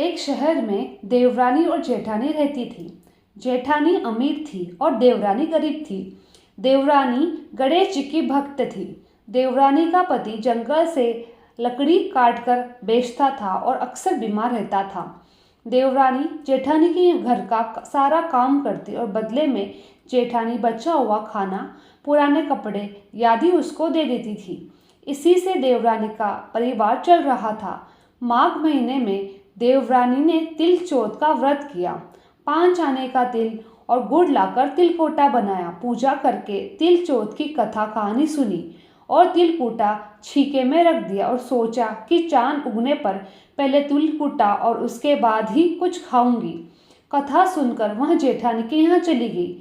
एक शहर में देवरानी और जेठानी रहती थी। जेठानी अमीर थी और देवरानी गरीब थी। देवरानी गणेश जी की भक्त थी। देवरानी का पति जंगल से लकड़ी काटकर बेचता था और अक्सर बीमार रहता था। देवरानी जेठानी के घर का सारा काम करती और बदले में जेठानी बचा हुआ खाना, पुराने कपड़े आदि उसको दे देती थी। इसी से देवरानी का परिवार चल रहा था। माघ महीने में देवरानी ने तिल चौथ का व्रत किया। 5 आने का तिल और गुड़ लाकर तिलकोटा बनाया। पूजा करके तिल चौथ की कथा कहानी सुनी और तिलकुटा छीके में रख दिया और सोचा कि चांद उगने पर पहले तिलकुटा और उसके बाद ही कुछ खाऊंगी। कथा सुनकर वह जेठानी के यहाँ चली गई।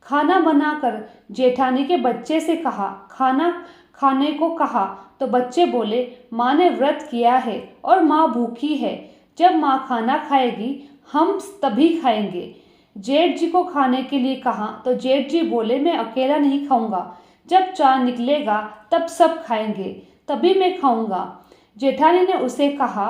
खाना बनाकर जेठानी के बच्चे से कहा, खाना खाने को कहा तो बच्चे बोले, माँ ने व्रत किया है और माँ भूखी है। जब माँ खाना खाएगी हम तभी खाएंगे। जेठ जी को खाने के लिए कहा तो जेठ जी बोले, मैं अकेला नहीं खाऊंगा, जब चांद निकलेगा तब सब खाएंगे, तभी मैं खाऊंगा। जेठानी ने उसे कहा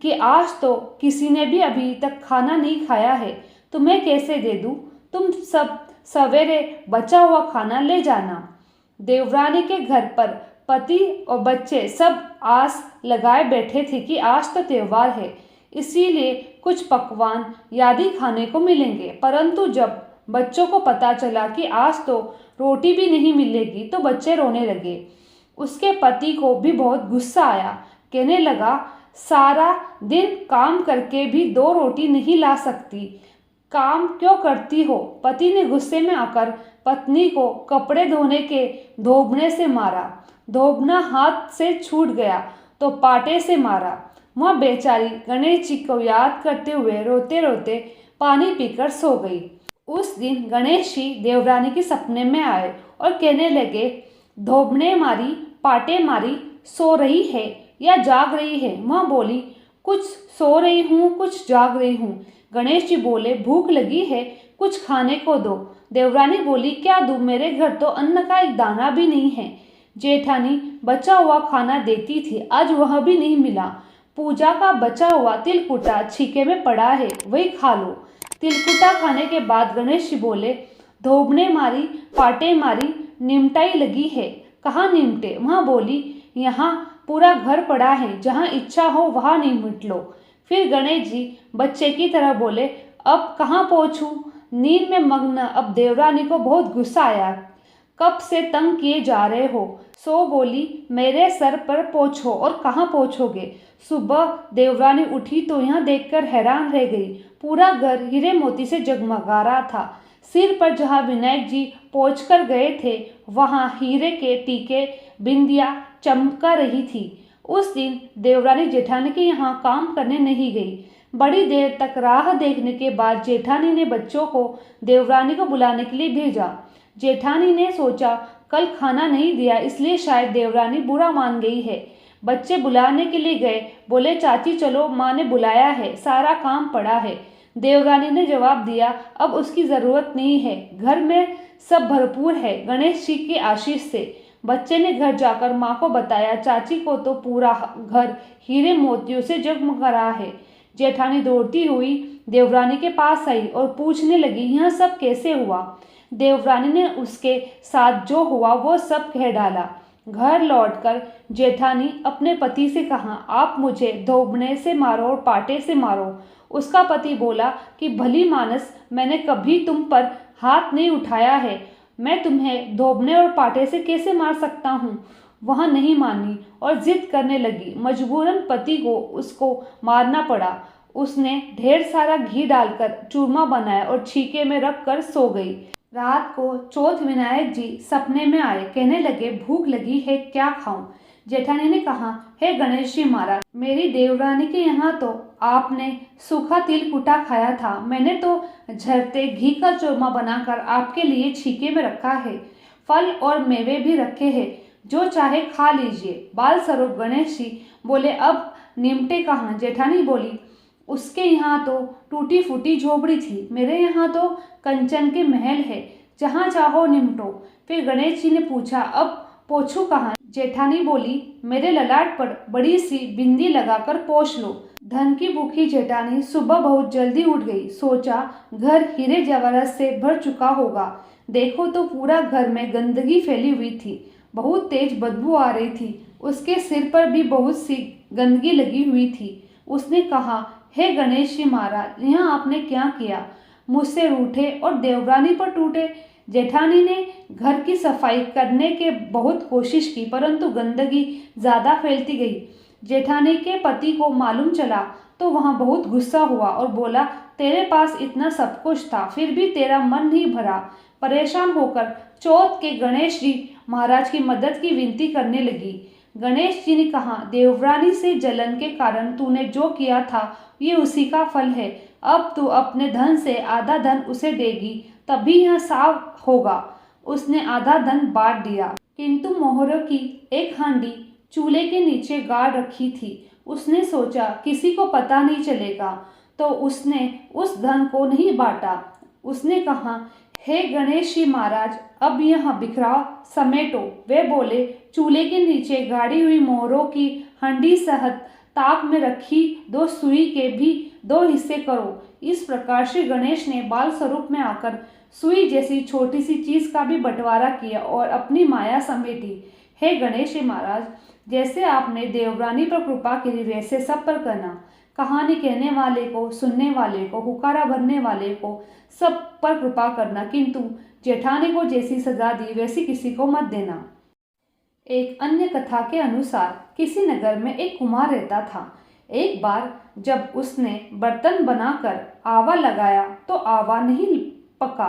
कि आज तो किसी ने भी अभी तक खाना नहीं खाया है, तुम्हें कैसे दे दूं? तुम सब सवेरे बचा हुआ खाना ले जाना। देवरानी के घर पर पति और बच्चे सब आस लगाए बैठे थे कि आज तो त्योहार है, इसीलिए कुछ पकवान यादी खाने को मिलेंगे। परंतु जब बच्चों को पता चला कि आज तो रोटी भी नहीं मिलेगी तो बच्चे रोने लगे। उसके पति को भी बहुत गुस्सा आया। कहने लगा, सारा दिन काम करके भी 2 रोटी नहीं ला सकती, काम क्यों करती हो? पति ने गुस्से में आकर पत्नी को कपड़े धोने के धोबने से मारा। धोबना हाथ से छूट गया तो पाटे से मारा। वह बेचारी गणेश जी को याद करते हुए रोते रोते पानी पीकर सो गई। उस दिन गणेश जी देवरानी के सपने में आए और कहने लगे, धोबने मारी, पाटे मारी, सो रही है या जाग रही है? वह बोली, कुछ सो रही हूँ, कुछ जाग रही हूँ। गणेश जी बोले, भूख लगी है, कुछ खाने को दो। देवरानी बोली, क्या दूँ? मेरे घर तो अन्न का एक दाना भी नहीं है। जेठानी बचा हुआ खाना देती थी, आज वह भी नहीं मिला। पूजा का बचा हुआ तिलकुटा छीके में पड़ा है, वही खा लो। तिलकुटा खाने के बाद गणेश जी बोले, धोबने मारी, पाटे मारी, निमटाई लगी है, कहाँ निमटे? वहाँ बोली, यहाँ पूरा घर पड़ा है, जहाँ इच्छा हो वहाँ निमट लो। फिर गणेश जी बच्चे की तरह बोले, अब कहाँ पहुँचूं? नींद में मग्न अब देवरानी को बहुत गुस्सा आया। कब से तंग किए जा रहे हो? सो बोली, मेरे सर पर पोंछो। और कहाँ पोंछोगे? सुबह देवरानी उठी तो यहाँ देखकर हैरान रह गई। पूरा घर हीरे मोती से जगमगा रहा था। सिर पर जहाँ विनायक जी पोंछ कर गए थे वहाँ हीरे के टीके बिंदिया चमका रही थी। उस दिन देवरानी जेठानी के यहाँ काम करने नहीं गई। बड़ी देर तक राह देखने के बाद जेठानी ने बच्चों को देवरानी को बुलाने के लिए भेजा। जेठानी ने सोचा, कल खाना नहीं दिया इसलिए शायद देवरानी बुरा मान गई है। बच्चे बुलाने के लिए गए, बोले, चाची चलो, माँ ने बुलाया है, सारा काम पड़ा है। देवरानी ने जवाब दिया, अब उसकी ज़रूरत नहीं है, घर में सब भरपूर है गणेश जी की आशीष से। बच्चे ने घर जाकर माँ को बताया, चाची को तो पूरा घर हीरे मोतियों से जगमगा रहा है। जेठानी दौड़ती हुई देवरानी के पास आई और पूछने लगी, यह सब कैसे हुआ? देवरानी ने उसके साथ जो हुआ वो सब कह डाला। घर लौटकर जेठानी अपने पति से कहा, आप मुझे धोबने से मारो और पाटे से मारो। उसका पति बोला कि भली मानस, मैंने कभी तुम पर हाथ नहीं उठाया है, मैं तुम्हें धोबने और पाटे से कैसे मार सकता हूँ? वह नहीं मानी और जिद करने लगी। मजबूरन पति को उसको मारना पड़ा। उसने ढेर सारा घी डालकर चूरमा बनाया और छीके में रख कर सो गई। रात को चौथ विनायक जी सपने में आए। कहने लगे, भूख लगी है, क्या खाऊं? जेठानी ने कहा, हे गणेश जी महाराज, मेरी देवरानी के यहाँ तो आपने सूखा तिलकुटा खाया था, मैंने तो झरते घी का चूरमा बनाकर आपके लिए छीके में रखा है, फल और मेवे भी रखे हैं, जो चाहे खा लीजिए। बाल स्वरूप गणेश जी बोले, अब निमटे कहाँ? जेठानी बोली, उसके यहाँ तो टूटी फूटी झोपड़ी थी, मेरे यहाँ तो कंचन के महल है, जहाँ चाहो निमटो। फिर गणेश जी ने पूछा, अब पोछू कहाँ? जेठानी बोली, मेरे ललाट पर बड़ी सी बिंदी लगाकर पोंछ लो। धन की भूखी जेठानी सुबह बहुत जल्दी उठ गई। सोचा घर हीरे जवाहरात से भर चुका होगा। देखो तो पूरा घर में गंदगी फैली हुई थी। बहुत तेज बदबू आ रही थी। उसके सिर पर भी बहुत सी गंदगी लगी हुई थी। उसने कहा, हे गणेश जी महाराज, यहाँ आपने क्या किया? मुझसे रूठे और देवरानी पर टूटे। जेठानी ने घर की सफाई करने के बहुत कोशिश की, परंतु गंदगी ज़्यादा फैलती गई। जेठानी के पति को मालूम चला तो वहाँ बहुत गुस्सा हुआ और बोला, तेरे पास इतना सब कुछ था, फिर भी तेरा मन नहीं भरा। परेशान होकर चौथ के गणेश जी महाराज की मदद की विनती करने लगी। गणेश जी ने कहा, देवरानी से जलन के कारण तूने जो किया था ये उसी का फल है। अब तू अपने धन से आधा धन उसे देगी, तभी यह साफ होगा। उसने आधा धन बांट दिया, किंतु मोहरों की एक हांडी चूल्हे के नीचे गाड़ रखी थी। उसने सोचा किसी को पता नहीं चलेगा, तो उसने उस धन को नहीं बांटा। उसने कहा, हे गणेश जी महाराज, अब यह बिखराव समेटो। वे बोले, चूल्हे के नीचे गाड़ी हुई मोहरों की हंडी सहित ताक में रखी 2 सुई के भी 2 हिस्से करो। इस प्रकार से गणेश ने बाल स्वरूप में आकर सुई जैसी छोटी सी चीज का भी बंटवारा किया और अपनी माया समेटी। हे गणेश जी महाराज, जैसे आपने देवरानी पर कृपा की वैसे सब पर करना। कहानी कहने वाले को, सुनने वाले को, हुकारा भरने वाले को सब पर कृपा करना, किंतु जेठानी को जैसी सजा दी वैसी किसी को मत देना। एक अन्य कथा के अनुसार किसी नगर में एक कुम्हार रहता था। एक बार जब उसने बर्तन बनाकर आवा लगाया तो आवा नहीं पका।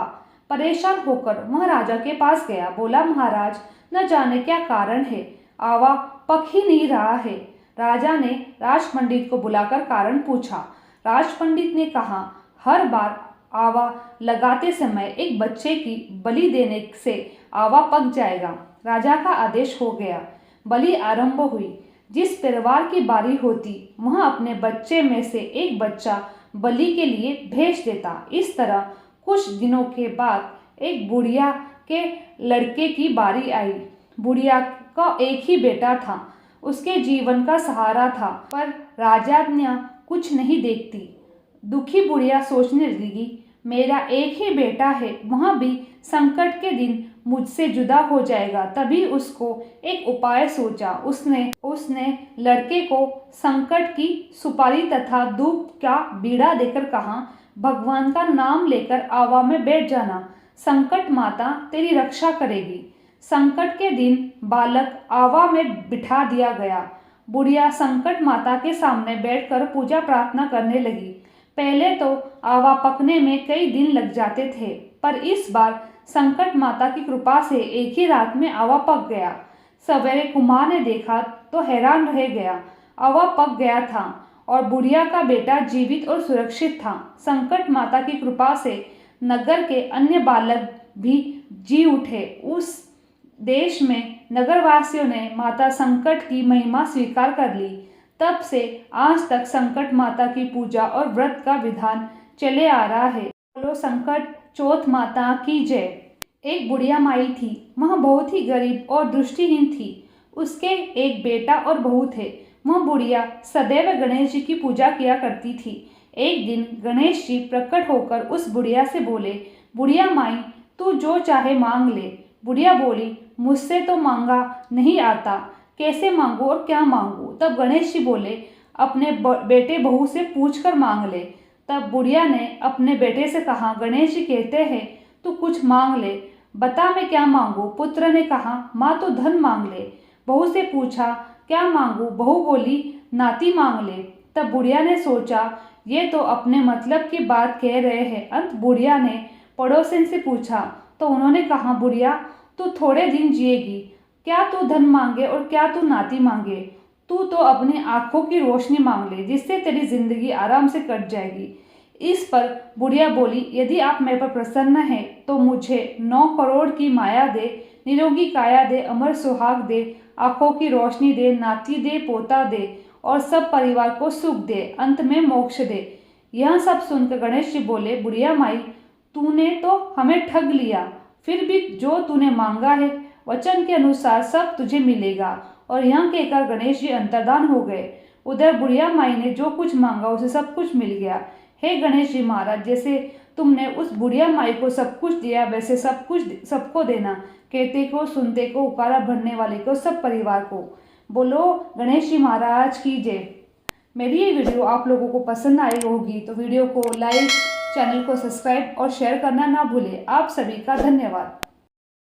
परेशान होकर वह राजा के पास गया। बोला, महाराज, न जाने क्या कारण है, आवा पक ही नहीं रहा है। राजा ने राज पंडित को बुलाकर कारण पूछा। राज पंडित ने कहा, हर बार आवा लगाते समय एक बच्चे की बलि देने से आवा पक जाएगा। राजा का आदेश हो गया। बलि आरंभ हुई। जिस परिवार की बारी होती वह अपने बच्चे में से एक बच्चा बलि के लिए भेज देता। इस तरह कुछ दिनों के बाद एक बुढ़िया के लड़के की बारी आई। बुढ़िया का एक ही बेटा था, उसके जीवन का सहारा था, पर राजन्या कुछ नहीं देखती। दुखी बुढ़िया सोचने लगी, मेरा एक ही बेटा है, वह भी संकट के दिन मुझसे जुदा हो जाएगा। तभी उसको एक उपाय सोचा। उसने लड़के को संकट की सुपारी तथा धूप का बीड़ा देकर कहा, भगवान का नाम लेकर आवा में बैठ जाना, संकट माता तेरी रक्षा करेगी। संकट के दिन बालक आवा में बिठा दिया गया। बुढ़िया संकट माता के सामने बैठकर पूजा प्रार्थना करने लगी। पहले तो आवा पकने में कई दिन लग जाते थे, पर इस बार संकट माता की कृपा से एक ही रात में आवा पक गया। सवेरे कुमार ने देखा तो हैरान रह गया। आवा पक गया था और बुढ़िया का बेटा जीवित और सुरक्षित था। संकट माता की कृपा से नगर के अन्य बालक भी जी उठे। उस देश में नगरवासियों ने माता संकट की महिमा स्वीकार कर ली। तब से आज तक संकट माता की पूजा और व्रत का विधान चले आ रहा है। बोलो संकट चौथ माता की जय। एक बुढ़िया माई थी। वह बहुत ही गरीब और दृष्टिहीन थी। उसके एक बेटा और बहू थे। वह बुढ़िया सदैव गणेश जी की पूजा किया करती थी। एक दिन गणेश जी प्रकट होकर उस बुढ़िया से बोले, बुढ़िया माई, तू जो चाहे मांग ले। बुढ़िया बोली, मुझसे तो मांगा नहीं आता, कैसे मांगू और क्या मांगू? तब गणेश जी बोले, अपने बेटे बहू से पूछ कर मांग ले। तब बुढ़िया ने अपने बेटे से कहा, गणेश जी कहते हैं तू कुछ मांग ले, बता मैं क्या मांगू? पुत्र ने कहा, माँ तो धन मांग ले। बहू से पूछा, क्या मांगू? बहू बोली, नाती मांग ले। तब बुढ़िया ने सोचा, ये तो अपने मतलब की बात कह रहे हैं। अंत बुढ़िया ने पड़ोसन से पूछा तो उन्होंने कहा, बुढ़िया तू थोड़े दिन जिएगी, क्या तू धन मांगे और क्या तू नाती मांगे? तू तो अपनी आंखों की रोशनी मांग ले, जिससे तेरी जिंदगी आराम से कट जाएगी। इस पर बुढ़िया बोली, यदि आप मेरे पर प्रसन्न हैं तो मुझे 9 करोड़ की माया दे, निरोगी काया दे, अमर सुहाग दे, आंखों की रोशनी दे, नाती दे, पोता दे और सब परिवार को सुख दे, अंत में मोक्ष दे। यह सब सुनकर गणेश जी बोले, बुढ़िया माई, तूने तो हमें ठग लिया, फिर भी जो तूने मांगा है वचन के अनुसार सब तुझे मिलेगा। और यहाँ कहकर गणेश जी अंतर्धान हो गए। उधर बुढ़िया माई ने जो कुछ मांगा उसे सब कुछ मिल गया। हे गणेश जी महाराज, जैसे तुमने उस बुढ़िया माई को सब कुछ दिया वैसे सब कुछ सबको देना, कहते को, सुनते को, उकारा भरने वाले को, सब परिवार को। बोलो गणेश जी महाराज की जय। मेरी ये वीडियो आप लोगों को पसंद आई होगी तो वीडियो को लाइक, चैनल को सब्सक्राइब और शेयर करना ना भूलें। आप सभी का धन्यवाद।